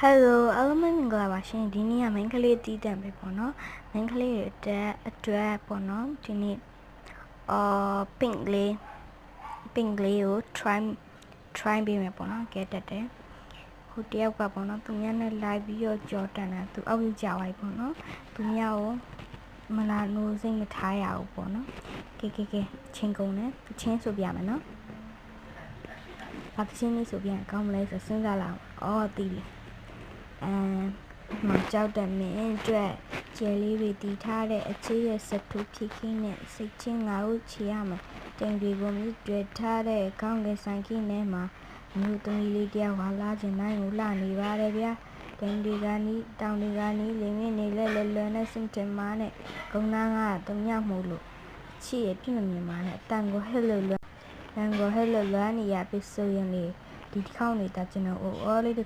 Hello အားလုံးမင်္ဂလာပါရှင်ဒီနေ့ကမိန်းကလေးတီးတံပဲပေါ့နော်မိန်းကလေးအတွက်ပေါ့နော်ဒီနေ့pink လေးကို try ပေးမယ်ပေါ့နော်ကဲတက်တယ်ဟိုတယောက်ကပေါ့နော်သူများနဲ့ live ပြီးတော့ကြော်တန်တာသူအောက်ယူကြပါပြီပေါ့နော်သူများကိုမလာနိုးစိတ်မထားရဘူးပေါ့နော်ကဲချင်းကုန်တယ်ချင်းဆိုပြမယ်နော်ဘာချင်းလေးဆိုပြရင်ကောင်းမလဲဆိုစဉ်းစားလာအောင်တီးပြီမကြောက်တဲ့မင်းအတွက်ကျဲလေးတွေတီးထားတဲ့အချစ်ရဲ့စတူးဖြစ်ခင်းနဲ့စိတ်ချင်းငါ့ကိုချီရမယ်တင်တွေကိုမြစ်တွေ့ထားတဲ့ကောင်းကင်ဆိုင်ခင်းထဲမှာမြို့သမီးလေးတယောက်ဟာလာခြင်းနိုင်ကိုလာနေပါတယ်ဗျာတင်တွေကနီးတောင်တွေကနီးလင်းနေလဲနဲ့စင်တင်မာနဲ့ကုန်းနာကတုံညမှုလို့ချစ်ရဲ့ပြည့်မမြင်ပါနဲ့အတန်ကိုဟဲ့လို့လွမ်းနေရပြီဆိုရင်လေဒီတစ်ခေါက်နေတာကျွန်တော်အော်လေး